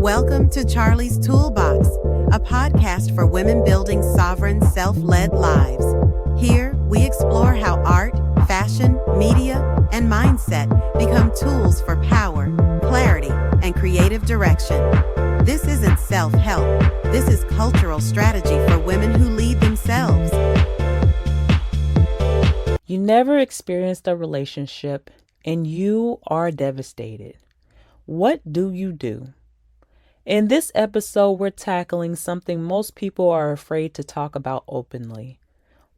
Welcome to Charlie's Toolbox, a podcast for women building sovereign, self-led lives. Here, we explore how art, fashion, media, and mindset become tools for power, clarity, and creative direction. This isn't self-help. This is cultural strategy for women who lead themselves. You never experienced a relationship and you are devastated. What do you do? In this episode, we're tackling something most people are afraid to talk about openly.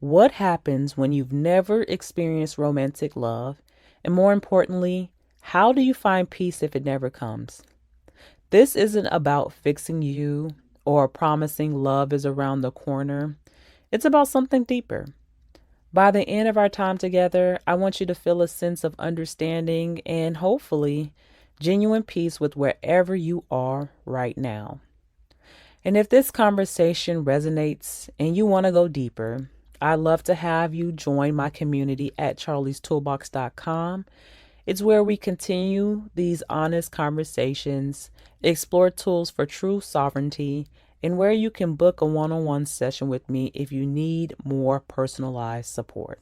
What happens when you've never experienced romantic love? And more importantly, how do you find peace if it never comes? This isn't about fixing you or promising love is around the corner. It's about something deeper. By the end of our time together, I want you to feel a sense of understanding and hopefully genuine peace with wherever you are right now. And if this conversation resonates and you want to go deeper, I'd love to have you join my community at charliestoolbox.com. It's where we continue these honest conversations, explore tools for true sovereignty, and where you can book a one-on-one session with me if you need more personalized support.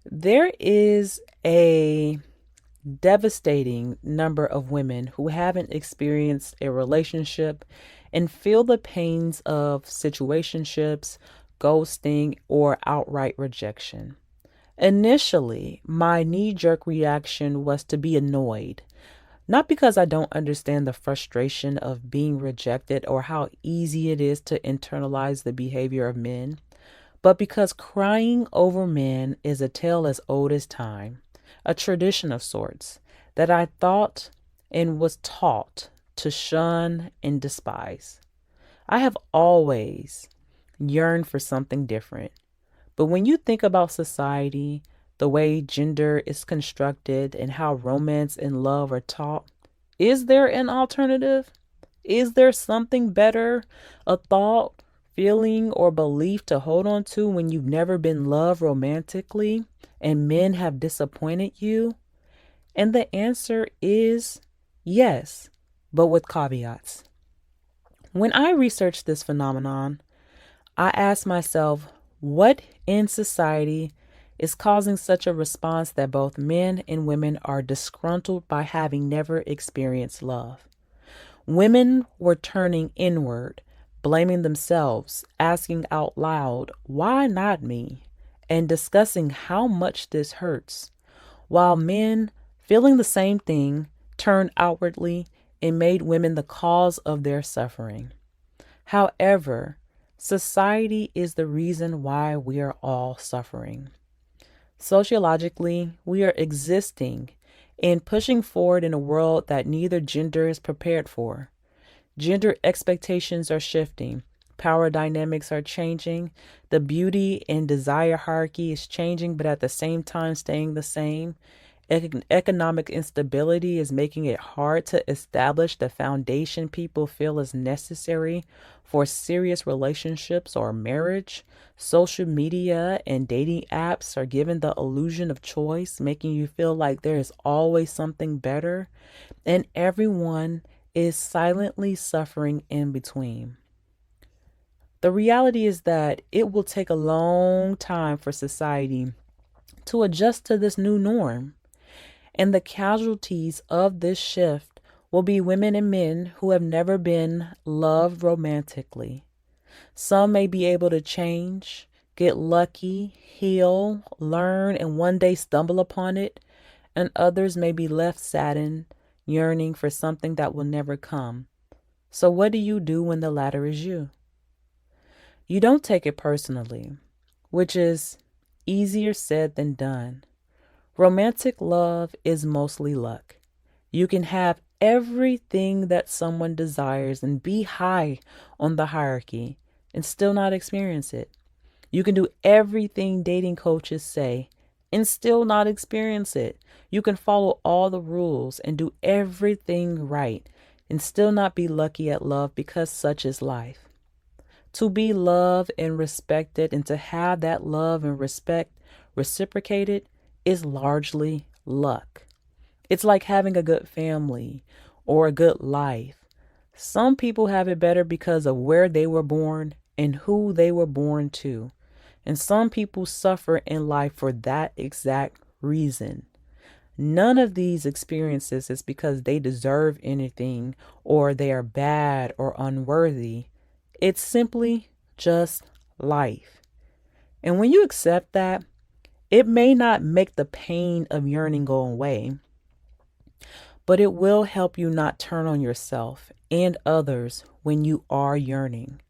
There is a devastating number of women who haven't experienced a relationship and feel the pains of situationships, ghosting, or outright rejection. Initially, my knee-jerk reaction was to be annoyed, not because I don't understand the frustration of being rejected or how easy it is to internalize the behavior of men, but because crying over men is a tale as old as time. A tradition of sorts that I thought and was taught to shun and despise. I have always yearned for something different. But when you think about society, the way gender is constructed, and how romance and love are taught, is there an alternative? Is there something better, a thought, feeling, or belief to hold on to when you've never been loved romantically and men have disappointed you? And the answer is yes, but with caveats. When I researched this phenomenon, I asked myself, what in society is causing such a response that both men and women are disgruntled by having never experienced love? Women were turning inward, blaming themselves, asking out loud, why not me? And discussing how much this hurts, while men, feeling the same thing, turned outwardly and made women the cause of their suffering. However, society is the reason why we are all suffering. Sociologically, we are existing and pushing forward in a world that neither gender is prepared for. Gender expectations are shifting. Power dynamics are changing. The beauty and desire hierarchy is changing, but at the same time staying the same. Economic instability is making it hard to establish the foundation people feel is necessary for serious relationships or marriage. Social media and dating apps are giving the illusion of choice, making you feel like there is always something better, and everyone is silently suffering in between. The reality is that it will take a long time for society to adjust to this new norm. And the casualties of this shift will be women and men who have never been loved romantically. Some may be able to change, get lucky, heal, learn, and one day stumble upon it. And others may be left saddened, yearning for something that will never come. So what do you do when the latter is you? You don't take it personally, which is easier said than done. Romantic love is mostly luck. You can have everything that someone desires and be high on the hierarchy and still not experience it. You can do everything dating coaches say and still not experience it. You can follow all the rules and do everything right and still not be lucky at love, because such is life. To be loved and respected and to have that love and respect reciprocated is largely luck. It's like having a good family or a good life Some people have it better because of where they were born and who they were born to. And some people suffer in life for that exact reason. None of these experiences is because they deserve anything or they are bad or unworthy. It's simply just life. And when you accept that, it may not make the pain of yearning go away, but it will help you not turn on yourself and others when you are yearning.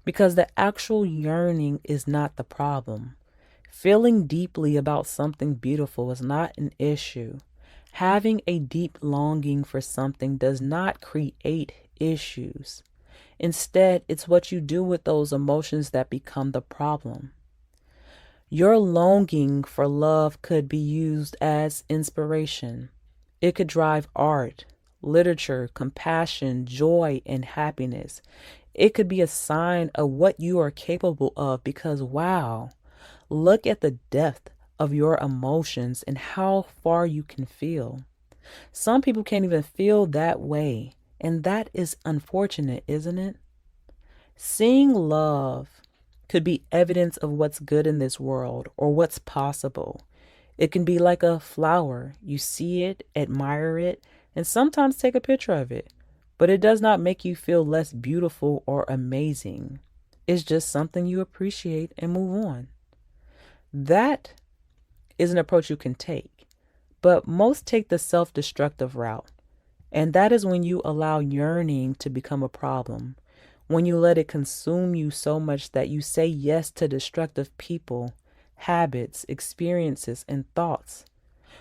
Because the actual yearning is not the problem. Feeling deeply about something beautiful is not an issue. Having a deep longing for something does not create issues. Instead, it's what you do with those emotions that become the problem. Your longing for love could be used as inspiration. It could drive art, literature, compassion, joy, and happiness. It could be a sign of what you are capable of because, wow, look at the depth of your emotions and how far you can feel. Some people can't even feel that way, and that is unfortunate, isn't it? Seeing love could be evidence of what's good in this world or what's possible. It can be like a flower. You see it, admire it, and sometimes take a picture of it. But it does not make you feel less beautiful or amazing. It's just something you appreciate and move on. That is an approach you can take. But most take the self-destructive route. And that is when you allow yearning to become a problem. When you let it consume you so much that you say yes to destructive people, habits, experiences, and thoughts.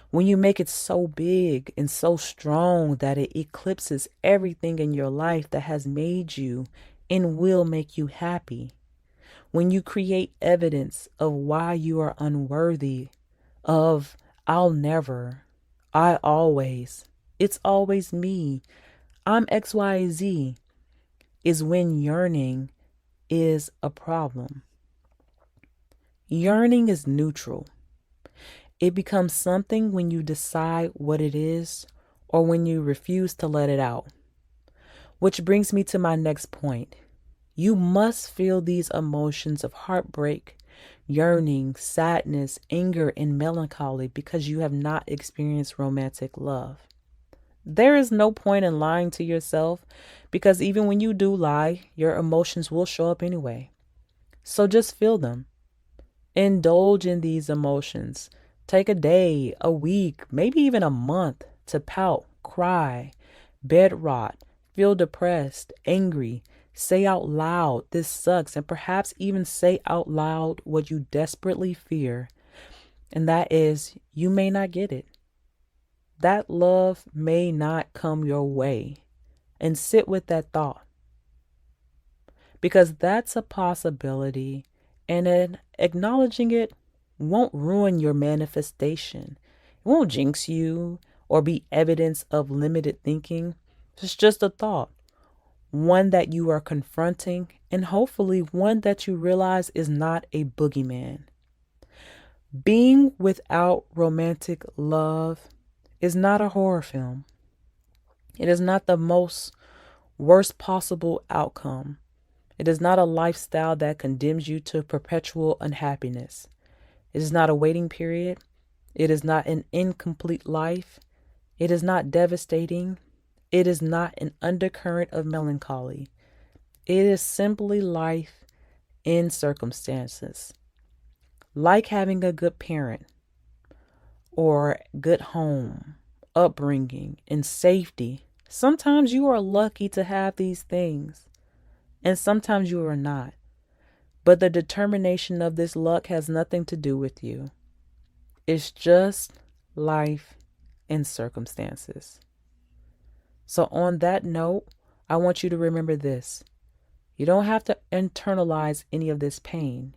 When you make it so big and so strong that it eclipses everything in your life that has made you and will make you happy. When you create evidence of why you are unworthy, of I'll never, I always, it's always me, I'm XYZ, is when yearning is a problem. Yearning is neutral. It becomes something when you decide what it is or when you refuse to let it out. Which brings me to my next point. You must feel these emotions of heartbreak, yearning, sadness, anger, and melancholy because you have not experienced romantic love. There is no point in lying to yourself because even when you do lie, your emotions will show up anyway. So just feel them. Indulge in these emotions. Take a day, a week, maybe even a month to pout, cry, bed rot, feel depressed, angry, say out loud, this sucks, and perhaps even say out loud what you desperately fear, and that is you may not get it. That love may not come your way, and sit with that thought because that's a possibility, and then acknowledging it won't ruin your manifestation. It won't jinx you or be evidence of limited thinking. It's just a thought, one that you are confronting, and hopefully one that you realize is not a boogeyman. Being without romantic love is not a horror film. It is not the most worst possible outcome. It is not a lifestyle that condemns you to perpetual unhappiness. It is not a waiting period. It is not an incomplete life. It is not devastating. It is not an undercurrent of melancholy. It is simply life in circumstances. Like having a good parent or good home, upbringing, and safety. Sometimes you are lucky to have these things, and sometimes you are not. But the determination of this luck has nothing to do with you. It's just life and circumstances. So on that note, I want you to remember this. You don't have to internalize any of this pain.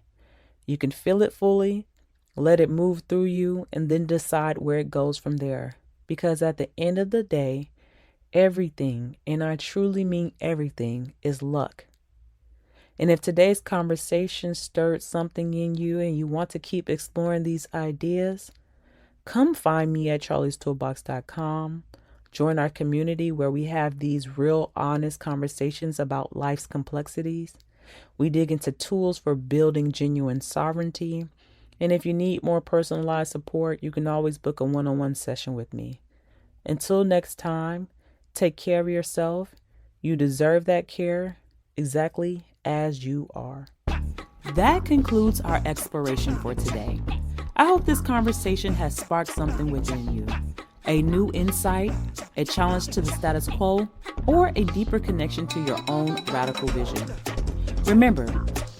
You can feel it fully, let it move through you, and then decide where it goes from there. Because at the end of the day, everything, and I truly mean everything, is luck. And if today's conversation stirred something in you and you want to keep exploring these ideas, come find me at charliestoolbox.com. Join our community where we have these real, honest conversations about life's complexities. We dig into tools for building genuine sovereignty. And if you need more personalized support, you can always book a one-on-one session with me. Until next time, take care of yourself. You deserve that care exactly as you are. That concludes our exploration for today. I hope this conversation has sparked something within you. A new insight, a challenge to the status quo, or a deeper connection to your own radical vision. Remember,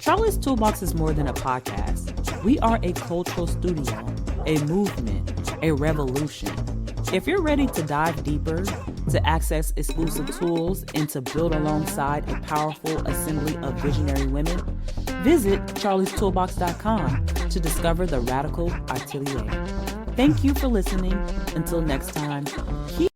Charlie's Toolbox is more than a podcast. We are a cultural studio, a movement, a revolution. If you're ready to dive deeper, to access exclusive tools, and to build alongside a powerful assembly of visionary women, visit charliestoolbox.com to discover the Radical Atelier. Thank you for listening. Until next time, keep